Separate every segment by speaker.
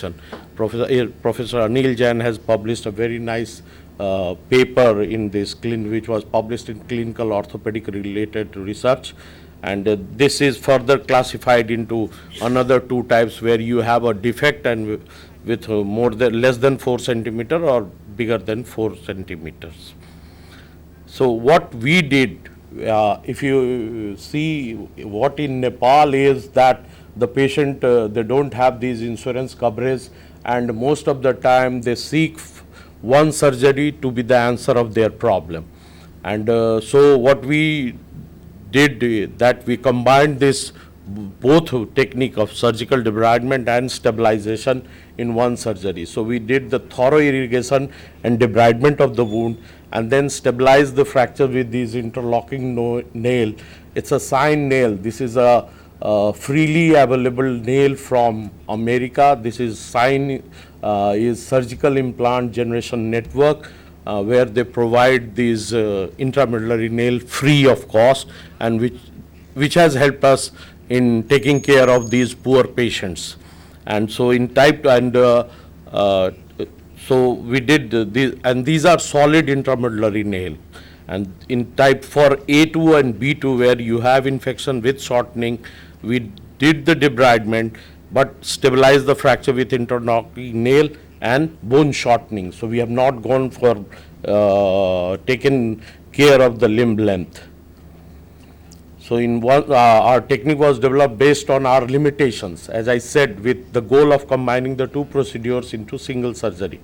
Speaker 1: infection. Professor Anil Jain has published a very nice paper in this which was published in Clinical Orthopedic Related Research, and this is further classified into another two types where you have a defect and with less than 4 centimeter or bigger than 4 centimeters. So what we did, if you see what in Nepal is that the patient, they don't have these insurance coverage, and most of the time they seek one surgery to be the answer of their problem. And so what we did that we combined this both technique of surgical debridement and stabilization in one surgery. So we did the thorough irrigation and debridement of the wound and then stabilize the fracture with these interlocking nail. It's a sign nail. This is a freely available nail from America. This is sign is surgical implant generation network, where they provide these intramedullary nail free of cost, and which has helped us in taking care of these poor patients. And so in type and so we did this, and these are solid intramedullary nail. And in type for A2 and B2, where you have infection with shortening, we did the debridement but stabilized the fracture with interlocking nail and bone shortening. So we have not gone for taken care of the limb length. So in one, our technique was developed based on our limitations, as I said, with the goal of combining the two procedures into single surgery.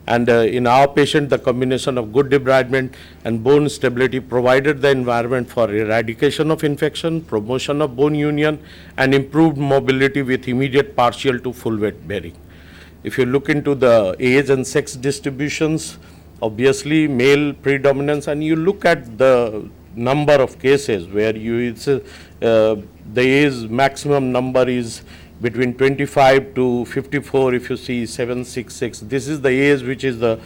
Speaker 1: And in our patient, the combination of good debridement and bone stability provided the environment for eradication of infection, promotion of bone union, and improved mobility with immediate partial to full weight bearing. If you look into the age and sex distributions, obviously male predominance, and you look at the number of cases where the age maximum number is between 25 to 54. If you see 766, this is the age which is the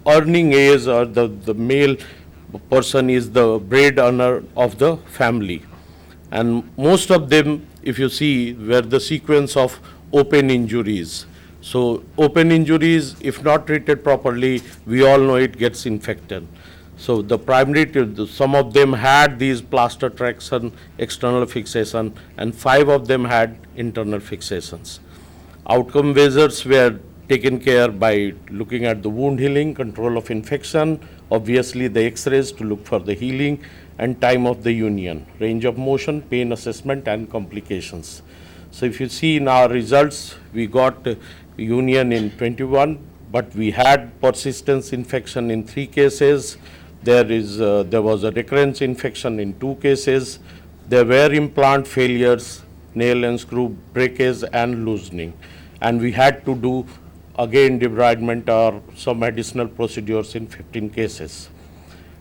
Speaker 1: earning age, or the male person is the bread earner of the family. And most of them, if you see, were the sequence of open injuries. So open injuries, if not treated properly, we all know it gets infected. So the primary, some of them had these plaster traction, external fixation, and 5 of them had internal fixations. Outcome measures were taken care by looking at the wound healing, control of infection, obviously the x-rays to look for the healing, and time of the union, range of motion, pain assessment, and complications. So if you see in our results, we got union in 21, but we had persistence infection in 3 cases. There was a recurrence infection in 2 cases. There were implant failures, nail and screw breakage and loosening. And we had to do again debridement or some additional procedures in 15 cases.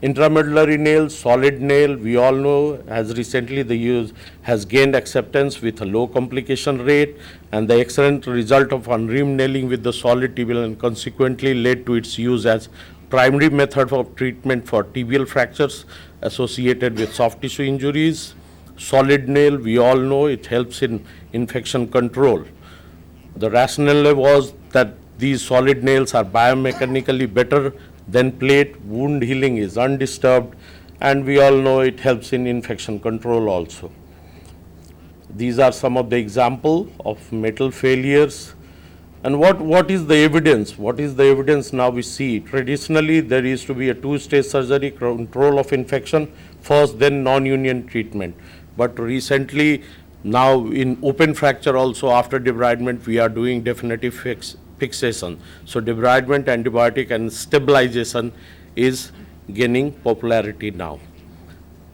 Speaker 1: Intramedullary nail, solid nail, we all know as recently the use has gained acceptance with a low complication rate, and the excellent result of unreamed nailing with the solid tibial and consequently led to its use as primary method of treatment for tibial fractures associated with soft tissue injuries. Solid nail, we all know it helps in infection control. The rationale was that these solid nails are biomechanically better than plate, wound healing is undisturbed, and we all know it helps in infection control also. These are some of the examples of metal failures. And what is the evidence? What is the evidence now we see? Traditionally, there used to be a 2-stage surgery, control of infection first, then non-union treatment. But recently, now in open fracture also after debridement, we are doing definitive fixation. So debridement, antibiotic, and stabilization is gaining popularity now.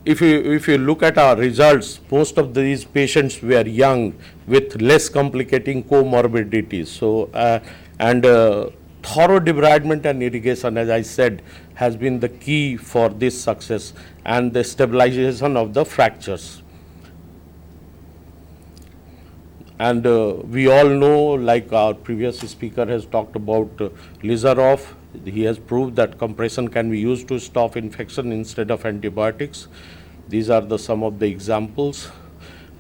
Speaker 1: If you look at our results, most of these patients were young with less complicating comorbidities. So thorough debridement and irrigation, as I said, has been the key for this success and the stabilization of the fractures. And we all know, like our previous speaker has talked about Lizaroff, he has proved that compression can be used to stop infection instead of antibiotics. These are some of the examples.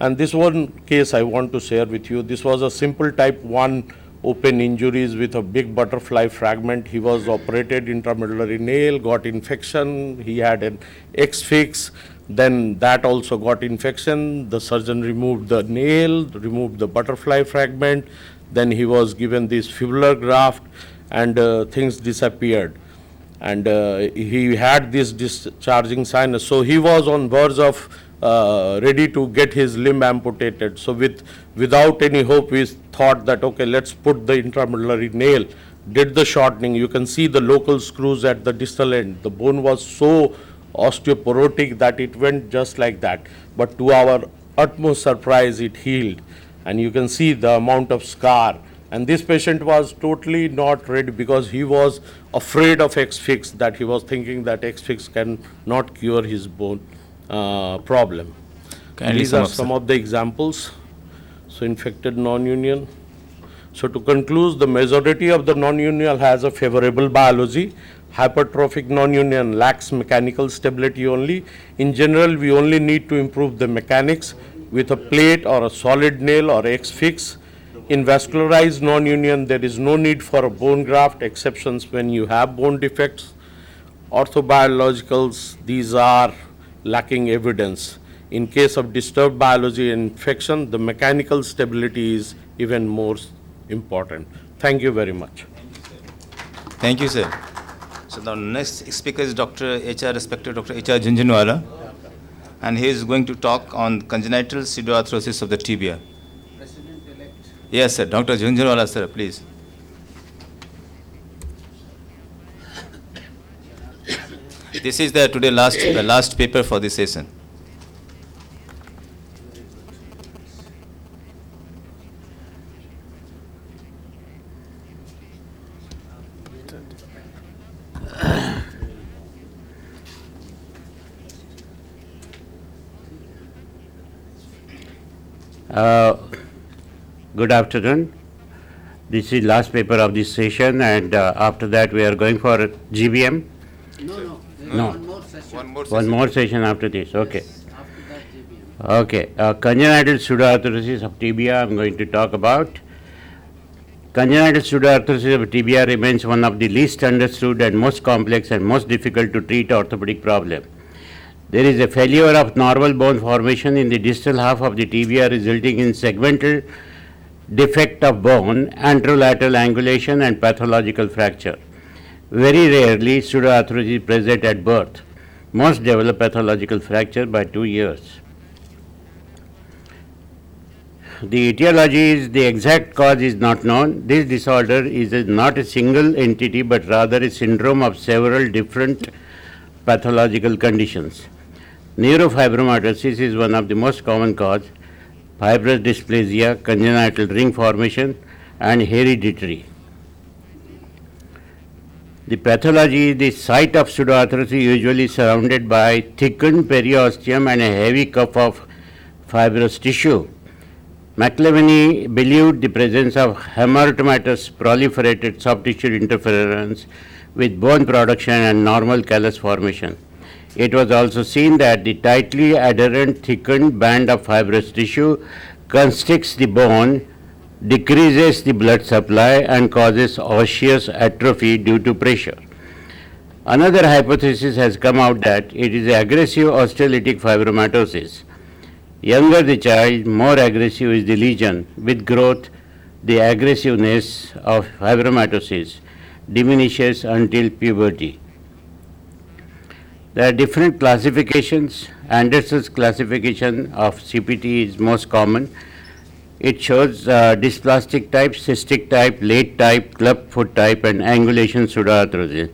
Speaker 1: And this one case I want to share with you. This was a simple type 1 open injuries with a big butterfly fragment. He was operated intramedullary nail, got infection. He had an X-fix. Then that also got infection. The surgeon removed the nail, removed the butterfly fragment. Then he was given this fibular graft, and things disappeared. And he had this discharging sinus. So he was on verge of ready to get his limb amputated. So without any hope, we thought that, okay, let's put the intramedullary nail, did the shortening. You can see the local screws at the distal end. The bone was so osteoporotic that it went just like that. But to our utmost surprise, it healed. And you can see the amount of scar. And this patient was totally not ready because he was afraid of X-fix, that he was thinking that X-fix can not cure his bone problem. These are some of the examples. So infected non-union. So to conclude, the majority of the non-union has a favorable biology. Hypertrophic non-union lacks mechanical stability only. In general, we only need to improve the mechanics with a plate or a solid nail or X-fix. In vascularized non-union, there is no need for a bone graft, exceptions when you have bone defects. Orthobiologicals, these are lacking evidence. In case of disturbed biology and infection, the mechanical stability is even more important. Thank you very much.
Speaker 2: Thank you, sir. So the next speaker is Dr. H.R. respected Dr. H.R. Jhunjhunwala, and he is going to talk on congenital pseudoarthrosis of the tibia. President-elect. Yes, sir. Dr. Jhunjhunwala, sir, please. This is the last paper for this session.
Speaker 3: Good afternoon. This is last paper of this session, and after that we are going for GBM. No. One more session after this. Okay.
Speaker 4: After that, GBM.
Speaker 3: Okay. Congenital pseudoarthrosis of tibia I am going to talk about. Congenital pseudoarthrosis of tibia remains one of the least understood and most complex and most difficult to treat orthopedic problem. There is a failure of normal bone formation in the distal half of the tibia, resulting in segmental defect of bone, anterolateral angulation, and pathological fracture. Very rarely, pseudoarthrosis is present at birth. Most develop pathological fracture by 2 years. The etiology is the exact cause is not known. This disorder is not a single entity, but rather a syndrome of several different pathological conditions. Neurofibromatosis is one of the most common cause. Fibrous dysplasia, congenital ring formation, and hereditary. The pathology is the site of pseudoarthrosis usually surrounded by thickened periosteum and a heavy cuff of fibrous tissue. McLevany believed the presence of hamartomatous proliferated soft tissue interference with bone production and normal callus formation. It was also seen that the tightly adherent thickened band of fibrous tissue constricts the bone, decreases the blood supply, and causes osseous atrophy due to pressure. Another hypothesis has come out that it is aggressive osteolytic fibromatosis. Younger the child, more aggressive is the lesion. With growth, the aggressiveness of fibromatosis diminishes until puberty. There are different classifications. Anderson's classification of CPT is most common. It shows dysplastic type, cystic type, late type, clubfoot type, and angulation pseudoarthrosis.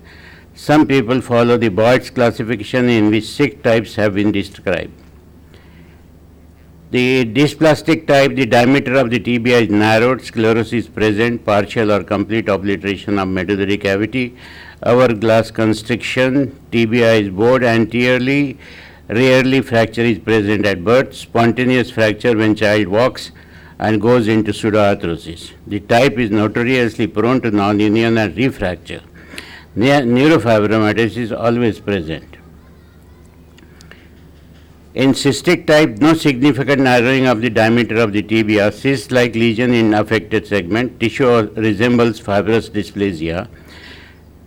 Speaker 3: Some people follow the Boyd's classification, in which 6 types have been described. The dysplastic type, the diameter of the tibia is narrowed, sclerosis present, partial or complete obliteration of medullary cavity, hourglass constriction, tibia is bowed anteriorly, rarely fracture is present at birth, spontaneous fracture when child walks, and goes into pseudoarthrosis. The type is notoriously prone to non-union and refracture. Neurofibromatosis is always present. In cystic type, no significant narrowing of the diameter of the tibia. Cyst-like lesion in affected segment. Tissue resembles fibrous dysplasia.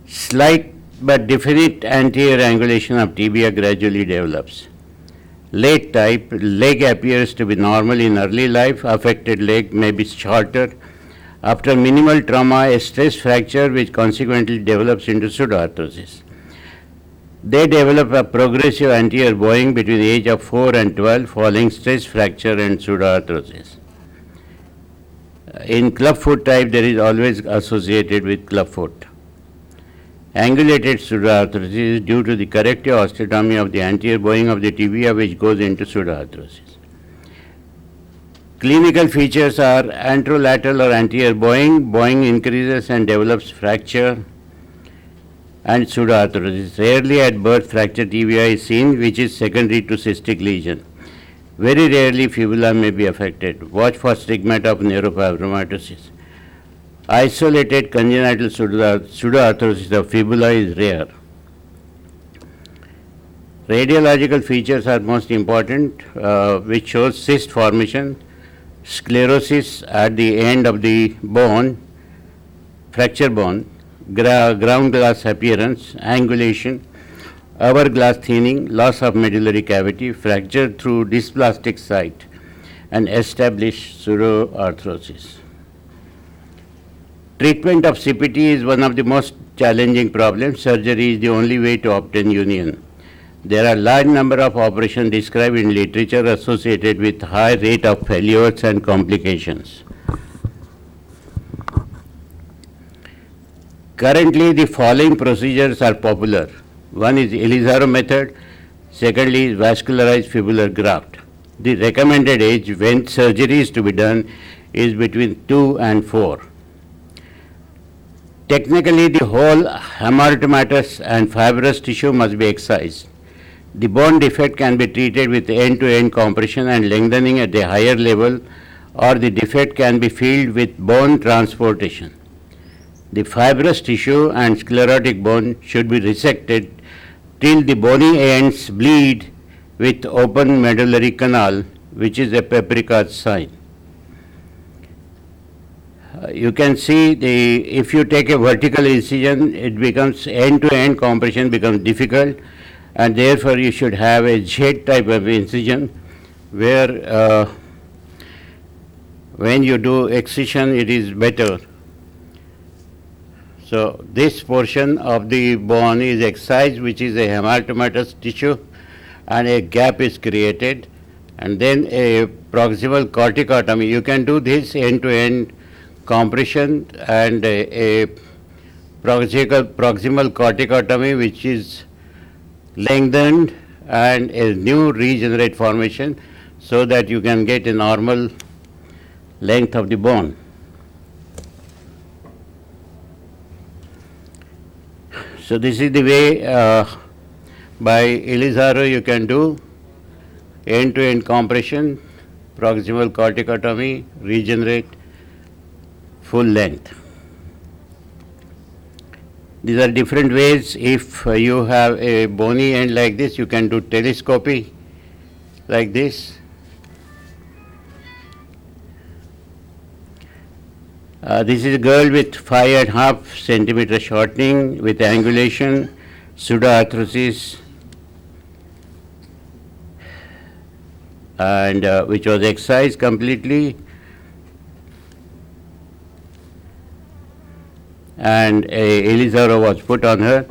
Speaker 3: Slight but definite anterior angulation of tibia gradually develops. Late type, leg appears to be normal in early life. Affected leg may be shorter. After minimal trauma, a stress fracture which consequently develops into pseudoarthrosis. They develop a progressive anterior bowing between the age of 4 and 12 following stress fracture and pseudoarthrosis. In clubfoot type, there is always associated with clubfoot. Angulated pseudoarthrosis is due to the corrective osteotomy of the anterior bowing of the tibia which goes into pseudoarthrosis. Clinical features are anterolateral or anterior bowing. Bowing increases and develops fracture and pseudoarthrosis. Rarely at birth fracture tibia is seen, which is secondary to cystic lesion. Very rarely fibula may be affected. Watch for stigmata of neurofibromatosis. Isolated congenital pseudoarthrosis of fibula is rare. Radiological features are most important, which shows cyst formation, sclerosis at the end of the bone, fracture bone, ground glass appearance, angulation, hourglass thinning, loss of medullary cavity, fracture through dysplastic site, and established pseudoarthrosis. Treatment of CPT is one of the most challenging problems. Surgery is the only way to obtain union. There are large number of operations described in literature associated with high rate of failures and complications. Currently, the following procedures are popular. One is Elizaro method, secondly is vascularized fibular graft. The recommended age when surgery is to be done is between 2 and 4. Technically, the whole hamartomatous and fibrous tissue must be excised. The bone defect can be treated with end-to-end compression and lengthening at a higher level, or the defect can be filled with bone transportation. The fibrous tissue and sclerotic bone should be resected till the bony ends bleed with open medullary canal, which is a Paprika's sign. You can see if you take a vertical incision, it becomes end-to-end compression becomes difficult, and therefore you should have a Z type of incision where when you do excision it is better. So this portion of the bone is excised, which is a hamartomatous tissue, and a gap is created, and then a proximal corticotomy. You can do this end-to-end compression and a proximal corticotomy, which is lengthened and a new regenerate formation, so that you can get a normal length of the bone. So this is the way by Elizaro you can do end-to-end compression, proximal corticotomy, regenerate, full length. These are different ways. If you have a bony end like this, you can do telescopy like this. This is a girl with 5.5 centimeter shortening with angulation, pseudoarthrosis, and which was excised completely, and a Elizaro was put on her.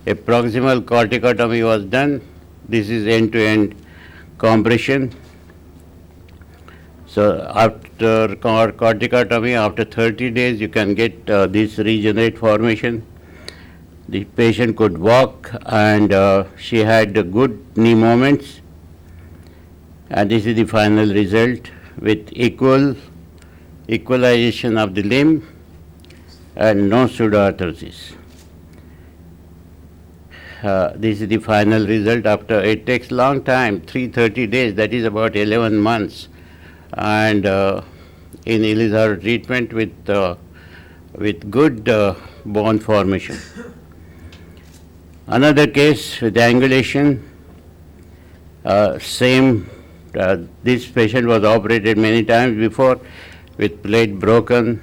Speaker 3: A proximal corticotomy was done. This is end-to-end compression. So after corticotomy, after 30 days, you can get this regenerate formation. The patient could walk, and she had good knee movements. And this is the final result with equalization of the limb and no pseudoarthrosis. This is the final result after, it takes long time, 330 days, that is about 11 months. And in Elizaro treatment with good bone formation. Another case with angulation, This patient was operated many times before with plate broken.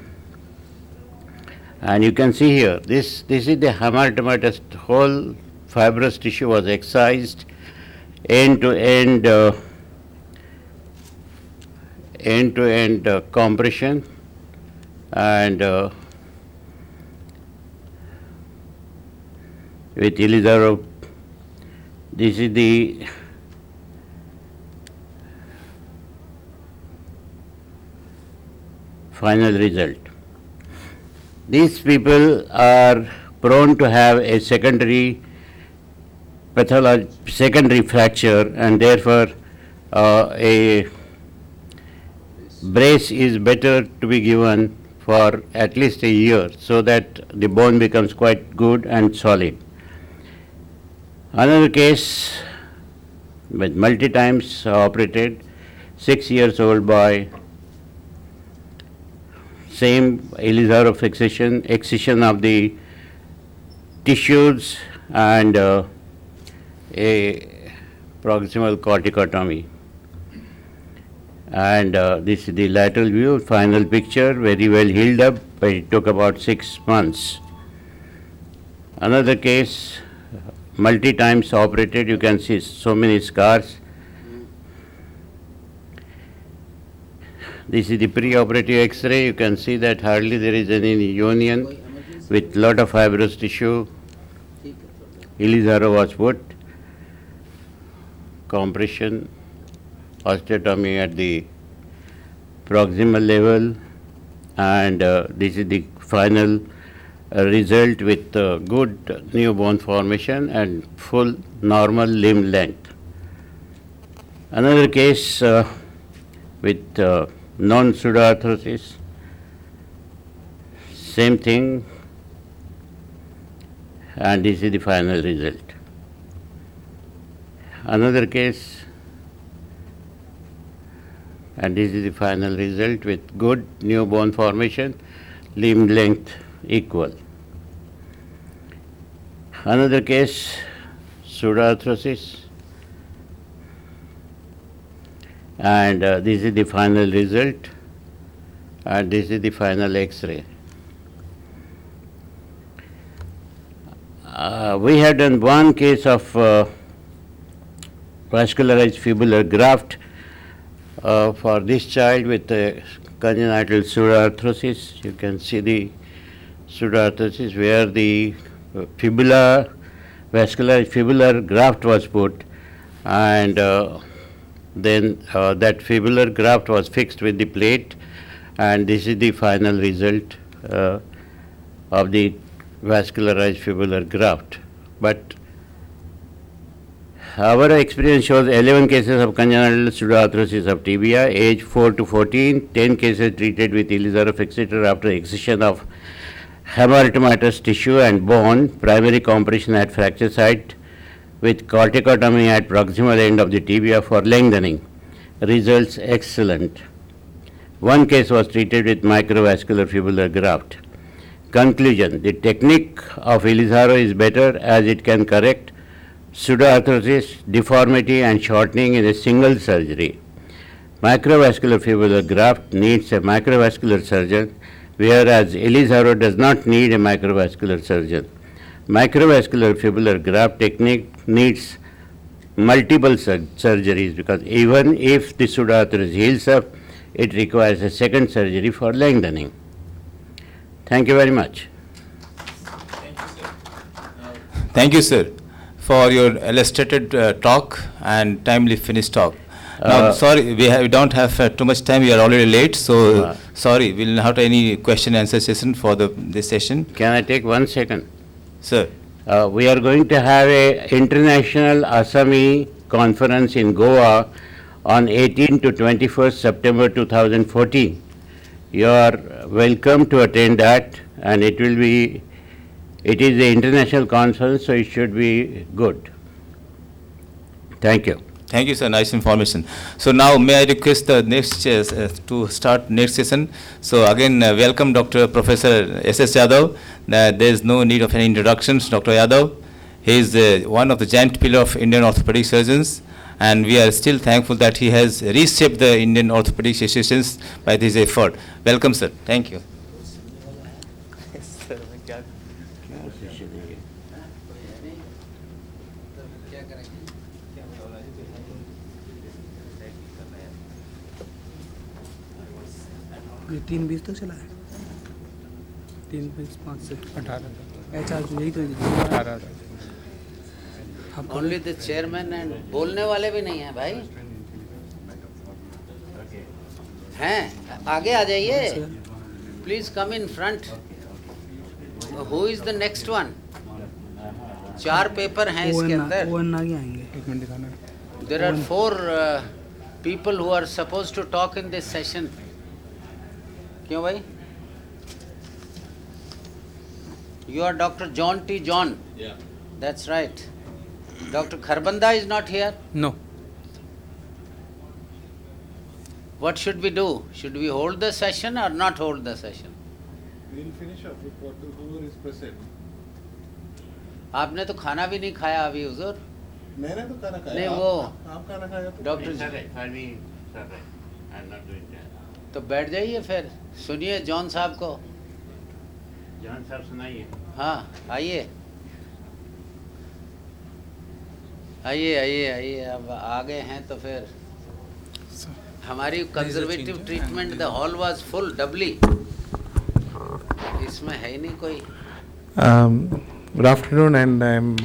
Speaker 3: And you can see here, this is the hematomatous. Whole fibrous tissue was excised, end-to-end compression, and with Elizarov. This is the final result. These people are prone to have a secondary fracture, and therefore a brace is better to be given for at least a year so that the bone becomes quite good and solid. Another case with multi-times operated, 6-year-old boy, same Elizarov fixation, excision of the tissues, and a proximal corticotomy. And this is the lateral view, final picture, very well healed up, but it took about 6 months. Another case, multi-times operated, you can see so many scars. This is the preoperative X-ray. You can see that hardly there is any union with lot of fibrous tissue. Elizarov was put, compression, osteotomy at the proximal level, and this is the final result with good new bone formation and full normal limb length. Another case with non-pseudoarthrosis, same thing, and this is the final result. Another case, and this is the final result with good new bone formation, limb length equal. Another case, pseudoarthrosis, and this is the final result, and this is the final X-ray. We had done one case of vascularized fibular graft for this child with congenital pseudoarthrosis. You can see the pseudoarthrosis where the vascularized fibular graft was put, and then that fibular graft was fixed with the plate, and this is the final result of the vascularized fibular graft. But our experience shows 11 cases of congenital pseudoarthrosis of tibia, age 4 to 14, 10 cases treated with Elizarov fixator after excision of hematomatous tissue and bone, primary compression at fracture site with corticotomy at proximal end of the tibia for lengthening. Results excellent. One case was treated with microvascular fibular graft. Conclusion: the technique of Elizarov is better as it can correct pseudoarthrosis, deformity and shortening in a single surgery. Macrovascular fibular graft needs a macrovascular surgeon, whereas Elizarov does not need a macrovascular surgeon. Microvascular fibular graft technique needs multiple surgeries because even if the pseudoarthrosis heals up, it requires a second surgery for lengthening. Thank you very much.
Speaker 2: Thank you, sir, for your illustrated talk and timely finished talk. Now, sorry, we don't have too much time. We are already late, so sorry, we'll not have any question and answer session for this session.
Speaker 3: Can I take 1 second?
Speaker 2: Sir.
Speaker 3: We are going to have a international Assami conference in Goa on 18 to 21st September 2014. You are welcome to attend that, and it is an international conference, so it should be good. Thank you.
Speaker 2: Thank you, sir. Nice information. So now, may I request the next to start next session. So again, welcome Dr. Professor S.S. Yadav. There is no need of any introductions. Dr. Yadav, he is one of the giant pillar of Indian orthopedic surgeons, and we are still thankful that he has reshaped the Indian orthopedic associations by this effort. Welcome, sir. Thank you.
Speaker 5: ये 3:20 तक चला है 3:05 से 18 HR तो यही तो 18
Speaker 4: only the chairman and बोलने वाले भी नहीं हैं भाई हैं आगे आ जाइए please come in front who is the next one 4 paper हैं इसके अंदर
Speaker 5: ओएन आगे आएंगे 1 मिनट दिखाना
Speaker 4: there are 4 people who are supposed to talk in this session क्यों भाई you are Dr. John T. John that's right Dr. Kharbanda is not here
Speaker 5: no
Speaker 4: what should we do should we hold the session or not hold the session
Speaker 6: We'll finish up with whoever is present.
Speaker 4: आपने तो खाना भी नहीं खाया अभी हुजूर
Speaker 6: मैंने तो खाना खाया
Speaker 4: नहीं,
Speaker 6: आप-
Speaker 4: वो-
Speaker 6: आप खाना खाया तो
Speaker 4: डॉक्टर तो बैठ जाइए फिर सुनिए जॉन साहब को
Speaker 3: जॉन साहब सुनाइए
Speaker 4: हाँ आइए आइए आइए आइए अब आ गए हैं तो फिर हमारी conservative treatment the hall was full doubly इसमें है ही नहीं कोई
Speaker 6: Good afternoon, and I'm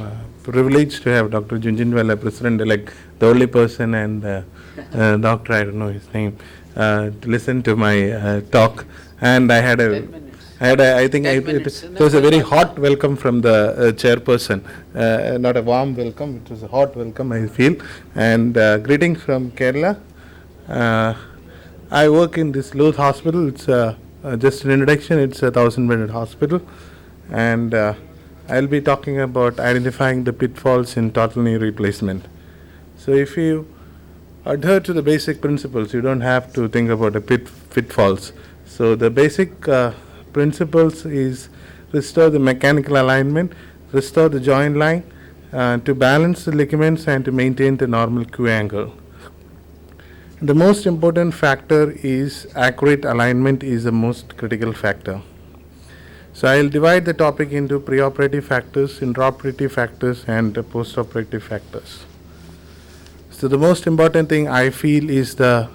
Speaker 6: privileged to have Dr. Junjunwala, President-elect, the only person, and doctor, I don't know his name, to listen to my talk. And I had
Speaker 4: 10 minutes.
Speaker 6: I think
Speaker 4: 10
Speaker 6: it
Speaker 4: minutes.
Speaker 6: was a very hot welcome from the chairperson. Not a warm welcome, it was a hot welcome, I feel. And greetings from Kerala. I work in this Louth Hospital. It's just an introduction. It's a 1,000-bedded hospital, and I'll be talking about identifying the pitfalls in total knee replacement. So if you adhere to the basic principles, you don't have to think about the pitfalls. So the basic principles is restore the mechanical alignment, restore the joint line, to balance the ligaments and to maintain the normal Q angle. The most important factor is accurate alignment is the most critical factor. So I'll divide the topic into preoperative factors, intraoperative factors, and postoperative factors. So the most important thing I feel is a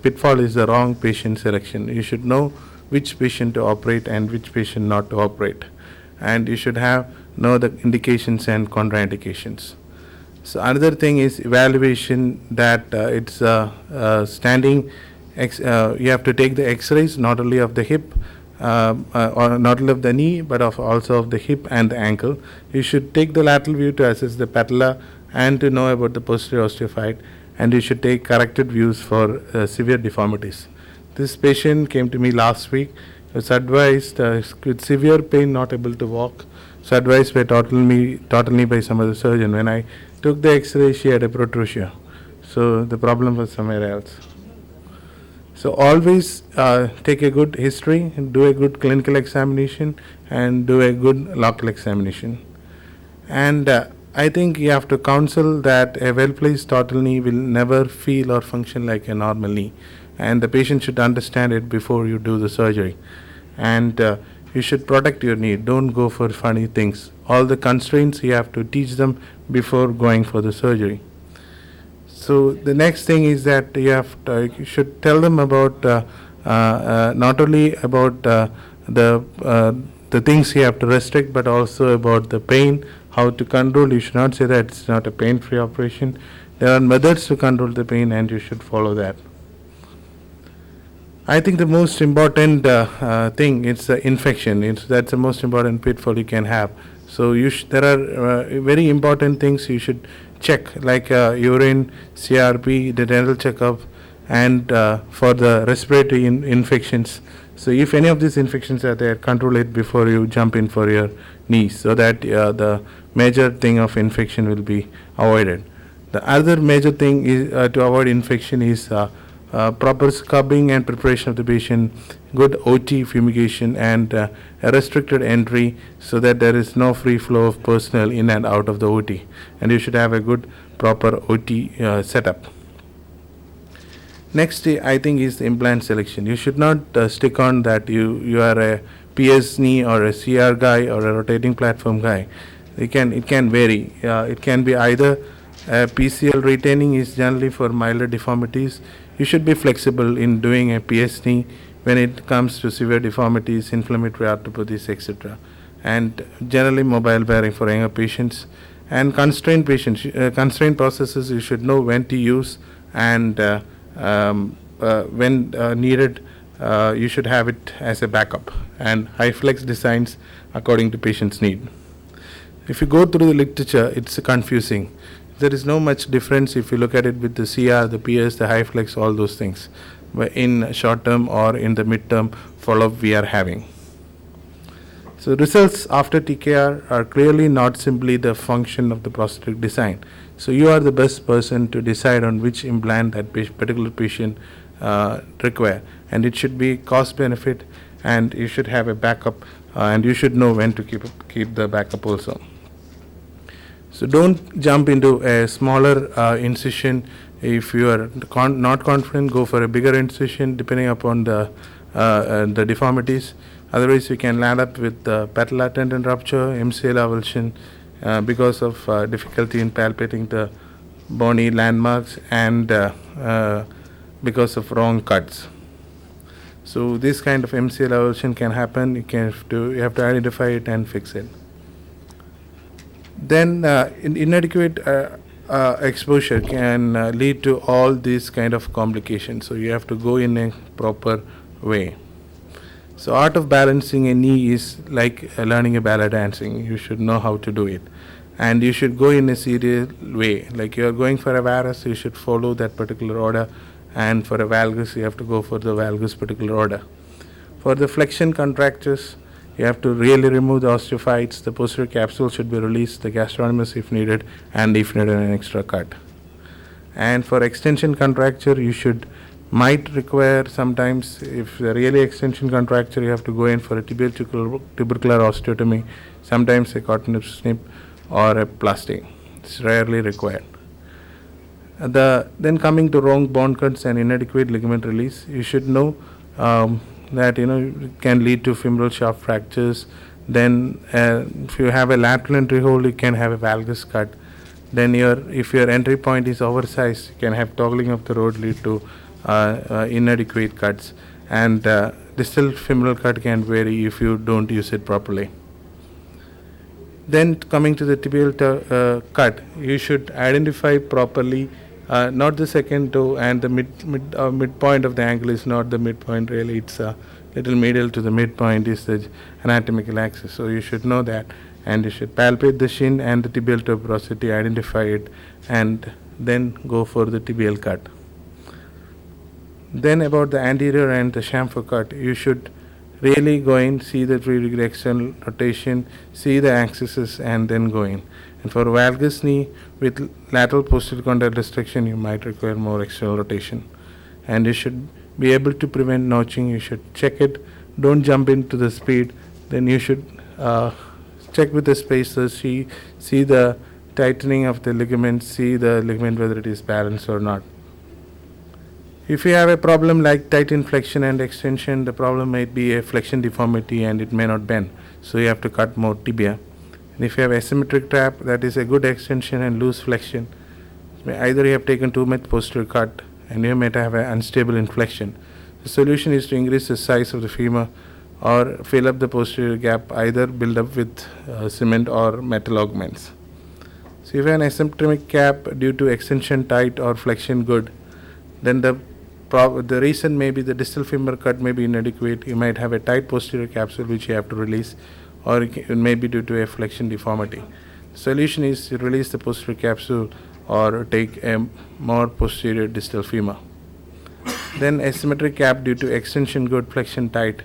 Speaker 6: pitfall is the wrong patient selection. You should know which patient to operate and which patient not to operate, and you should know the indications and contraindications. So another thing is evaluation that it's standing. You have to take the X-rays not only of the hip. Or not only of the knee, but also of the hip and the ankle. You should take the lateral view to assess the patella and to know about the posterior osteophyte, and you should take corrected views for severe deformities. This patient came to me last week. He was advised with severe pain, not able to walk. So advised by total knee by some other surgeon. When I took the X-ray, she had a protrusion. So the problem was somewhere else. So always take a good history, do a good clinical examination, and do a good local examination. And I think you have to counsel that a well-placed total knee will never feel or function like a normal knee, and the patient should understand it before you do the surgery. And you should protect your knee. Don't go for funny things. All the constraints you have to teach them before going for the surgery. So the next thing is that you should tell them about not only about the things you have to restrict, but also about the pain, how to control. You should not say that it's not a pain-free operation. There are methods to control the pain, and you should follow that. I think the most important thing is infection. That's the most important pitfall you can have. So there are very important things you should check, like urine, CRP, the dental checkup, and for the respiratory infections. So if any of these infections are there, control it before you jump in for your knees, so that the major thing of infection will be avoided. The other major thing is to avoid infection is proper scrubbing and preparation of the patient, good OT fumigation, and a restricted entry so that there is no free flow of personnel in and out of the OT. And you should have a good proper OT setup. Next, I think, is the implant selection. You should not stick on that you are a PS knee or a CR guy or a rotating platform guy. It can vary. It can be either PCL retaining is generally for milder deformities. You should be flexible in doing a PS knee when it comes to severe deformities, inflammatory arthropathies, etc. And generally mobile bearing for younger patients. And constrained patients, constrained processes, you should know when to use, and when needed, you should have it as a backup, and high flex designs according to patient's need. If you go through the literature, it's confusing. There is no much difference if you look at it with the CR, the PS, the high flex, all those things, in short term or in the mid-term follow-up we are having. So results after TKR are clearly not simply the function of the prosthetic design. So you are the best person to decide on which implant that particular patient require, and it should be cost benefit, and you should have a backup, and you should know when to keep the backup also. So don't jump into a smaller incision. If you are not confident, go for a bigger incision depending upon the deformities. Otherwise, you can land up with patellar tendon rupture, MCL avulsion, because of difficulty in palpating the bony landmarks, and because of wrong cuts. So this kind of MCL avulsion can happen. You have to identify it and fix it. Then inadequate exposure can lead to all these kind of complications. So you have to go in a proper way. So art of balancing a knee is like learning a ballet dancing. You should know how to do it, and you should go in a serial way. Like you are going for a varus, you should follow that particular order, and for a valgus, you have to go for the valgus particular order. For the flexion contractures, you have to really remove the osteophytes. The posterior capsule should be released, the gastrocnemius if needed, and if needed, an extra cut. And for extension contracture, you might require sometimes, if the really extension contracture, you have to go in for a tibial tubercular osteotomy, sometimes a cotton snip or a plastic. It's rarely required. Then coming to wrong bone cuts and inadequate ligament release, you should know that it can lead to femoral shaft fractures. Then if you have a lateral entry hole, you can have a valgus cut. Then if your entry point is oversized, you can have toggling of the road, lead to inadequate cuts, and distal femoral cut can vary if you don't use it properly. Then coming to the tibial cut, you should identify properly, not the second toe, and the midpoint of the ankle is not the midpoint really, it's a little medial to the midpoint is the anatomical axis. So you should know that, and you should palpate the shin and the tibial tuberosity, identify it, and then go for the tibial cut. Then about the anterior and the chamfer cut, you should really go in, see the 3-degree external rotation, see the axes, and then go in. And for valgus knee with lateral posterior condyle restriction, you might require more external rotation. And you should be able to prevent notching. You should check it. Don't jump into the speed. Then you should check with the spacers, see the tightening of the ligament, see the ligament whether it is balanced or not. If you have a problem like tight inflection and extension, the problem might be a flexion deformity and it may not bend. So you have to cut more tibia. And if you have asymmetric trap, that is a good extension and loose flexion, either you have taken too much posterior cut and you might have an unstable inflection. The solution is to increase the size of the femur or fill up the posterior gap, either build up with cement or metal augments. So if you have an asymmetric cap due to extension tight or flexion good, then the reason may be the distal femur cut may be inadequate. You might have a tight posterior capsule which you have to release, or it may be due to a flexion deformity. The solution is to release the posterior capsule or take a more posterior distal femur. Then asymmetric cap due to extension good, flexion tight.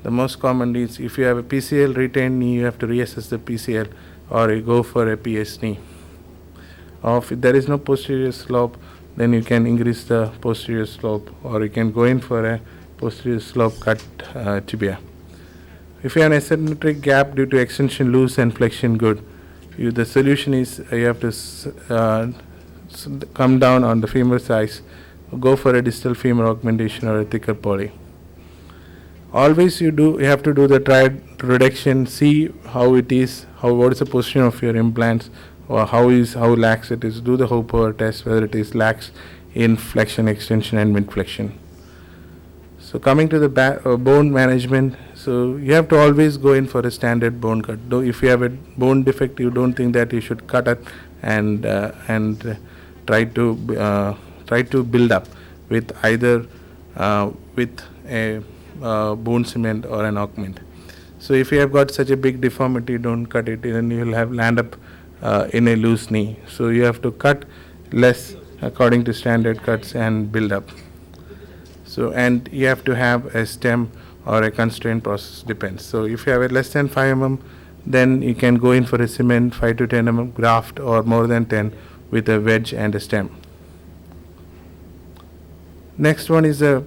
Speaker 6: The most common is if you have a PCL retained knee, you have to reassess the PCL, or you go for a PS knee. Or if there is no posterior slope, then you can increase the posterior slope, or you can go in for a posterior slope cut tibia. If you have an asymmetric gap due to extension loose and flexion good, the solution is you have to come down on the femur size, go for a distal femur augmentation or a thicker poly. Always you have to do the triad reduction, see how it is, what is the position of your implants, or how lax it is. Do the whole power test whether it is lax in flexion, extension, and mid flexion. So coming to the bone management, so you have to always go in for a standard bone cut. Though if you have a bone defect, you don't think that you should cut it and try to build up with either with a bone cement or an augment. So if you have got such a big deformity, don't cut it, then you will land up in a loose knee. So you have to cut less according to standard cuts and build up. So, and you have to have a stem or a constraint process, depends. So if you have a less than 5 mm, then you can go in for a cement 5 to 10 mm graft, or more than 10 with a wedge and a stem. Next one is a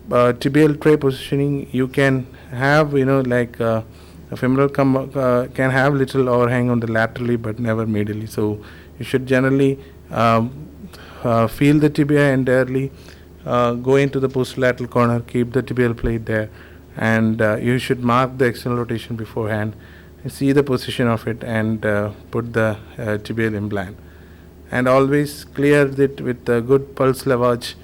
Speaker 6: tibial prepositioning. You can have, like a femoral can have little overhang on the laterally but never medially. So you should generally feel the tibia entirely, go into the posterolateral corner, keep the tibial plate there, and you should mark the external rotation beforehand, see the position of it, and put the tibial implant. And always clear it with a good pulse lavage,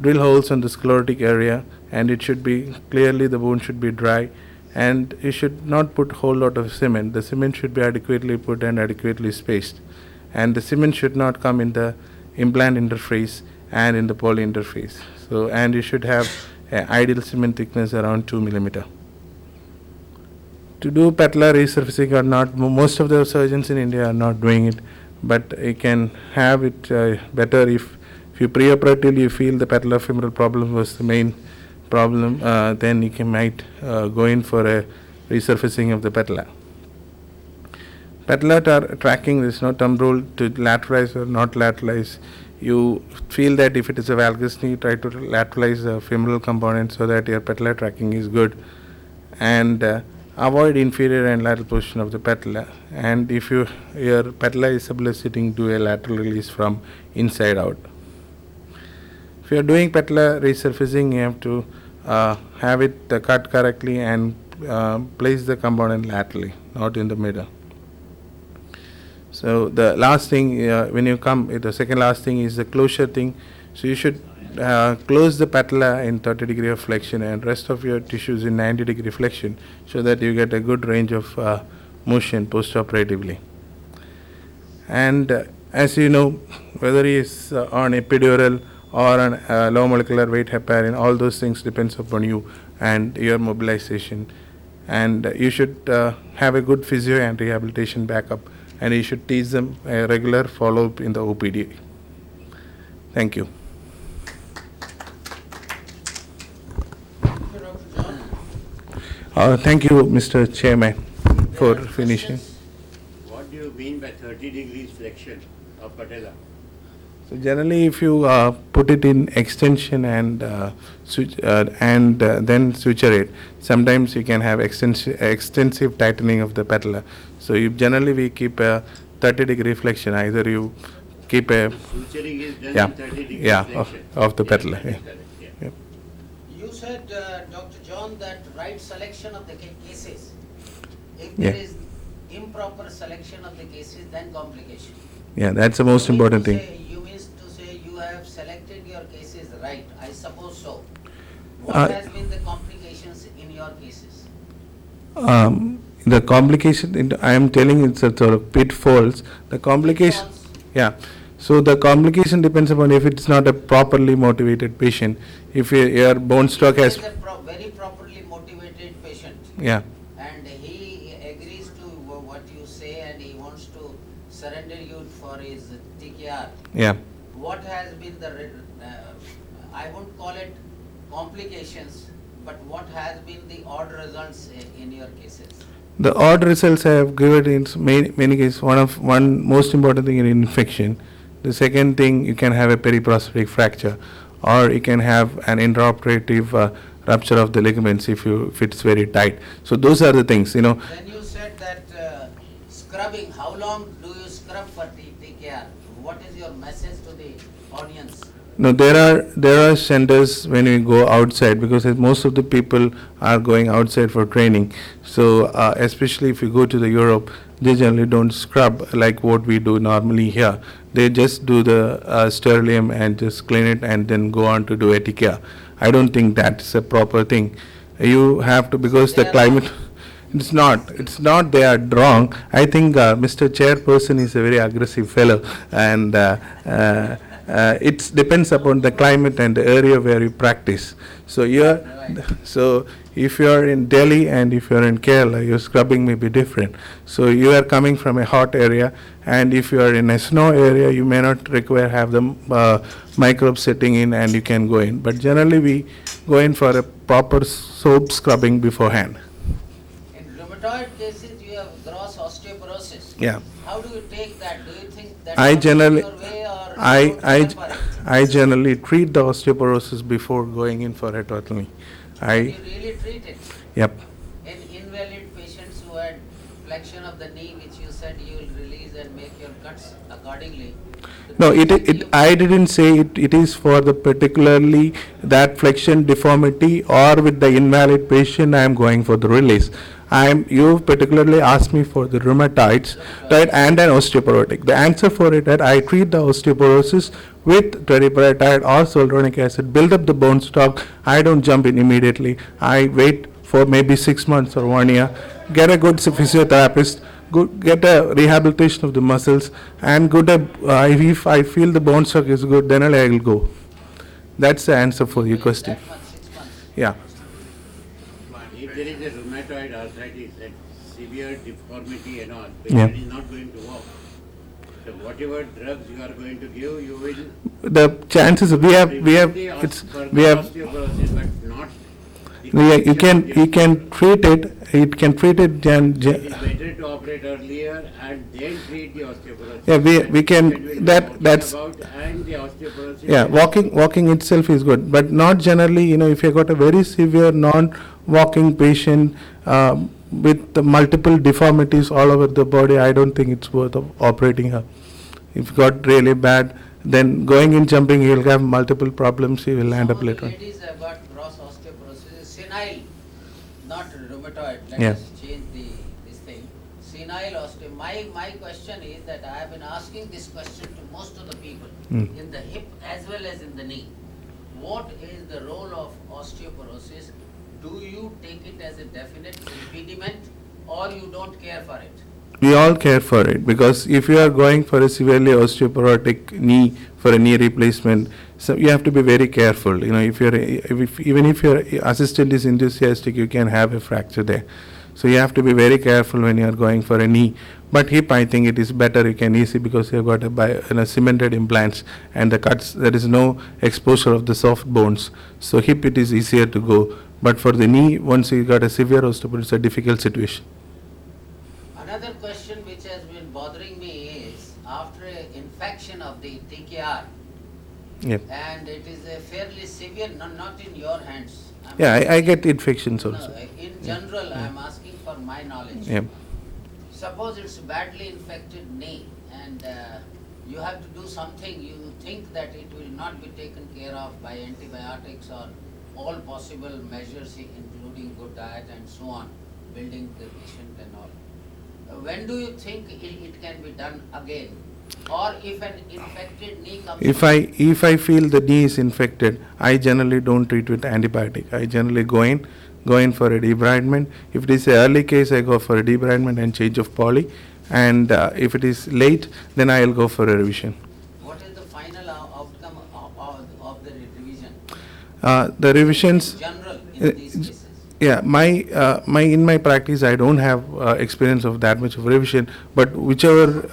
Speaker 6: drill holes on the sclerotic area, and it should be clearly, the bone should be dry, and you should not put whole lot of cement. The cement should be adequately put and adequately spaced, and the cement should not come in the implant interface and in the poly interface. So, and you should have an ideal cement thickness around 2 millimeter. To do patellar resurfacing or not, most of the surgeons in India are not doing it, but you can have it better if you preoperatively you feel the patellar femoral problem was the main problem, then you might go in for a resurfacing of the patella. Patellar tracking, there is no thumb rule to lateralize or not lateralize. You feel that if it is a valgus knee, try to lateralize the femoral component so that your patellar tracking is good, and avoid inferior and lateral position of the patella. And if your patella is subluxating, do a lateral release from inside out. If you are doing patellar resurfacing, you have to have it cut correctly and place the component laterally, not in the middle. So the last thing, when you come, the second last thing is the closure thing. So you should close the patella in 30 degree of flexion and rest of your tissues in 90 degree flexion, so that you get a good range of motion post-operatively. And as you know, whether he is on epidural or on low molecular weight heparin, all those things depends upon you and your mobilization. And you should have a good physio and rehabilitation backup, and you should teach them a regular follow-up in the OPD. Thank you. Thank you, Mr. Chairman, for finishing.
Speaker 3: What do you mean by 30 degrees flexion of patella?
Speaker 6: So generally, if you put it in extension and then suture it, sometimes you can have extensive tightening of the patella. So generally we keep a 30 degree flexion. Either you keep a
Speaker 3: Suturing is done in 30 degrees flexion.
Speaker 6: of the patella. Yeah.
Speaker 3: Yeah.
Speaker 4: You said, Dr. John, that right selection of the cases. If
Speaker 6: Yeah.
Speaker 4: there is improper selection of the cases, then complication.
Speaker 6: Yeah, that's the most important thing.
Speaker 4: You mean to say you have selected your cases right? I suppose so. What has been the complications in your cases?
Speaker 6: The complication, I am telling it's a sort of pitfalls. The complication,
Speaker 4: Pitfalls?
Speaker 6: yeah. So the complication depends upon if it's not a properly motivated patient. If your bone stock has,
Speaker 4: He is a very properly motivated patient.
Speaker 6: yeah,
Speaker 4: And he agrees to what you say, and he wants to surrender you for his TKR.
Speaker 6: yeah.
Speaker 4: What has been the, I won't call it complications, but what has been the odd results in your cases?
Speaker 6: The odd results I have given in many cases. One most important thing in infection. The second thing, you can have a periprosthetic fracture, or you can have an intraoperative rupture of the ligaments if it's very tight. So those are the things,
Speaker 4: Then you said that scrubbing, how long do you scrub for TKR? What is your message to the audience?
Speaker 6: No, there are centers when we go outside, because most of the people are going outside for training. So especially if you go to the Europe, they generally don't scrub like what we do normally here. They just do the sterilium and just clean it and then go on to do a TKR. I don't think that's a proper thing. You have to, because the climate. It's not they are wrong. I think Mr. Chairperson is a very aggressive fellow, and it depends upon the climate and the area where you practice. So if you are in Delhi and if you are in Kerala, your scrubbing may be different. So you are coming from a hot area, and if you are in a snow area, you may not require have the microbe setting in, and you can go in. But generally we go in for a proper soap scrubbing beforehand.
Speaker 4: In rheumatoid cases, you have gross osteoporosis.
Speaker 6: Yeah.
Speaker 4: How do you take that? Do you think that
Speaker 6: I generally,
Speaker 4: your way, or you don't care for it?
Speaker 6: I generally treat the osteoporosis before going in for hepatotomy.
Speaker 4: You really treat it?
Speaker 6: Yep.
Speaker 4: In invalid patients who had flexion of the knee, which you said you will release and make your cuts accordingly.
Speaker 6: No, I didn't say it is for the particularly that flexion deformity, or with the invalid patient I am going for the release. You particularly asked me for the rheumatoids, right, and an osteoporotic. The answer for it that I treat the osteoporosis with teriparatide or zoledronic acid, build up the bone stock. I don't jump in immediately. I wait for maybe 6 months or 1 year, get a good physiotherapist, get a rehabilitation of the muscles, and if I feel the bone stock is good, then I will go. That's the answer for your question.
Speaker 4: That much, 6 months.
Speaker 6: Yeah.
Speaker 3: If there is a rheumatoid arthritis and severe deformity and all,
Speaker 6: Yeah.
Speaker 3: patient is not going to walk. So whatever drugs you are going to give, you will
Speaker 6: The chances we have
Speaker 3: prevent the
Speaker 6: it's
Speaker 3: further
Speaker 6: we have
Speaker 3: osteoporosis, but not. the
Speaker 6: you can
Speaker 3: condition of the
Speaker 6: treat it.
Speaker 3: It is better to operate earlier and then treat the osteoporosis.
Speaker 6: Yeah, we can-
Speaker 3: Patient will be
Speaker 6: that-
Speaker 3: walking
Speaker 6: that's-
Speaker 3: about and the osteoporosis.
Speaker 6: Yeah, walking itself is good, but not generally. If you got a very severe non-walking patient with the multiple deformities all over the body, I don't think it's worth of operating her. If you got really bad, then going in jumping, he'll have multiple problems. He will end up
Speaker 4: Some of
Speaker 6: later
Speaker 4: the
Speaker 6: on.
Speaker 4: ladies have got gross osteoporosis, senile, not rheumatoid. Let
Speaker 6: Yeah.
Speaker 4: us change this thing. Senile my question is that I have been asking this question to most of the people, in the hip as well as in the knee. What is the role of osteoporosis? Do you take it as a definite impediment, or you don't care for it?
Speaker 6: We all care for it, because if you are going for a severely osteoporotic knee for a knee replacement, so you have to be very careful. Even if your assistant is enthusiastic, you can have a fracture there. So you have to be very careful when you are going for a knee. But hip, I think it is better. You can easy, because you have got cemented implants and the cuts. There is no exposure of the soft bones. So hip, it is easier to go. But for the knee, once you got a severe osteoporosis, it's a difficult situation.
Speaker 4: Another question which has been bothering me is, after an infection of the TKR,
Speaker 6: Yep.
Speaker 4: and it is a fairly severe, not in your hands.
Speaker 6: Yeah, I get infections
Speaker 4: No,
Speaker 6: also.
Speaker 4: in general, I am asking for my knowledge.
Speaker 6: Yep.
Speaker 4: Suppose it's a badly infected knee, and you have to do something, you think that it will not be taken care of by antibiotics or all possible measures, including good diet and so on, building the patient and all. When do you think it can be done again? Or if an infected knee comes...
Speaker 6: If I feel the knee is infected, I generally don't treat with antibiotic. I generally go in for a debridement. If it is an early case, I go for a debridement and change of poly. And if it is late, then I will go for a revision.
Speaker 4: What is the final outcome of the revision?
Speaker 6: The revisions.
Speaker 4: In general, in these cases?
Speaker 6: Yeah, in my practice, I don't have experience of that much of revision, but whichever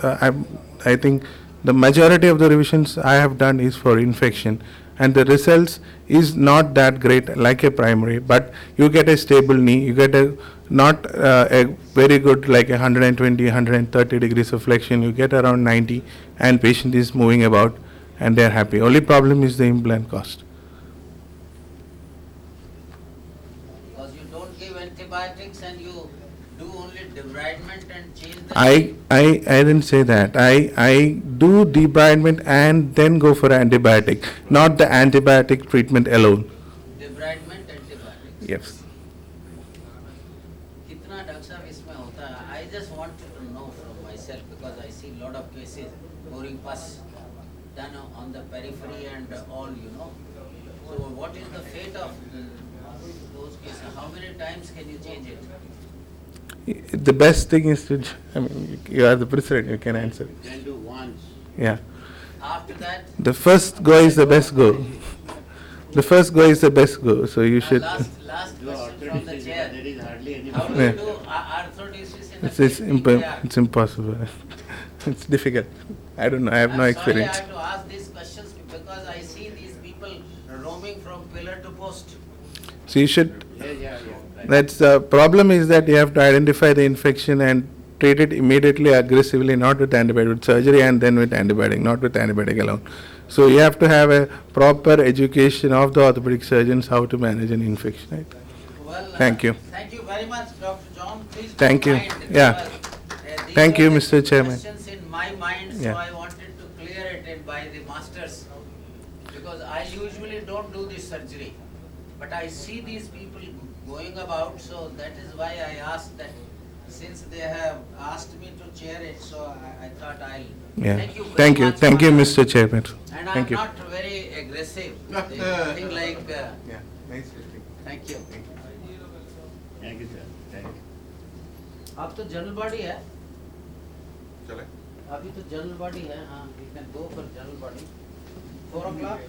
Speaker 6: I think the majority of the revisions I have done is for infection, and the results is not that great like a primary, but you get a stable knee, you get a not a very good like 120, 130 degrees of flexion, you get around 90 and patient is moving about and they are happy. Only problem is the implant cost.
Speaker 4: Because you don't give antibiotics and you do only debridement and change the.
Speaker 6: I didn't say that. I do debridement and then go for antibiotic, not the antibiotic treatment alone.
Speaker 4: Debridement, antibiotics.
Speaker 6: Yes.
Speaker 4: कितना doctor साहब इसमें होता है? I just wanted to know from myself because I see lot of cases boring pus done on the periphery and all, you know. So what is the fate of those cases? How many times can you change it?
Speaker 6: The best thing is to, I mean, you are the president, you can answer.
Speaker 3: Can do once.
Speaker 6: Yeah.
Speaker 4: After that,
Speaker 6: The first go is the best go. The first go is the best go, so you should.
Speaker 4: last
Speaker 3: Do
Speaker 4: question from the
Speaker 3: arthrodesis,
Speaker 4: chair.
Speaker 3: there is hardly any.
Speaker 4: How do
Speaker 6: Yeah.
Speaker 4: you do arthrodesis in a
Speaker 6: It's
Speaker 4: PPR?
Speaker 6: it's impossible. It's difficult. I don't know, I have no
Speaker 4: I'm
Speaker 6: experience.
Speaker 4: sorry, I have to ask these questions because I see these people roaming from pillar to post.
Speaker 6: So you should,
Speaker 3: Yeah, yeah, yeah. Right.
Speaker 6: that's the problem is that you have to identify the infection and treat it immediately aggressively, not with antibiotic, with surgery and then with antibiotic, not with antibiotic alone. So you have to have a proper education of the orthopedic surgeons how to manage an infection. Right?
Speaker 4: Well,
Speaker 6: Thank you.
Speaker 4: Thank you very much, Dr. John. Please
Speaker 6: Thank
Speaker 4: don't
Speaker 6: you.
Speaker 4: mind,
Speaker 6: Yeah.
Speaker 4: because, these
Speaker 6: Thank
Speaker 4: were
Speaker 6: you,
Speaker 4: the
Speaker 6: Mr. Chairman.
Speaker 4: Questions in my mind, so
Speaker 6: Yeah.
Speaker 4: I wanted to clear it in by the masters. Because I usually don't do this surgery. But I see these people going about, so that is why I asked that since they have asked me to chair it, so I thought I'll.
Speaker 6: Yeah.
Speaker 4: Thank you very
Speaker 6: Thank you.
Speaker 4: much
Speaker 6: Thank
Speaker 4: for
Speaker 6: you,
Speaker 4: that.
Speaker 6: Mr. Chairman.
Speaker 4: And
Speaker 6: Thank
Speaker 4: I'm
Speaker 6: you.
Speaker 4: not very aggressive. Thing like,
Speaker 6: Yeah, nice meeting.
Speaker 4: thank you.
Speaker 3: Thank you, sir. Thank you.
Speaker 4: अब तो general body है
Speaker 6: चले?
Speaker 4: अभी तो general body है हाँ we can go for general body 4 o'clock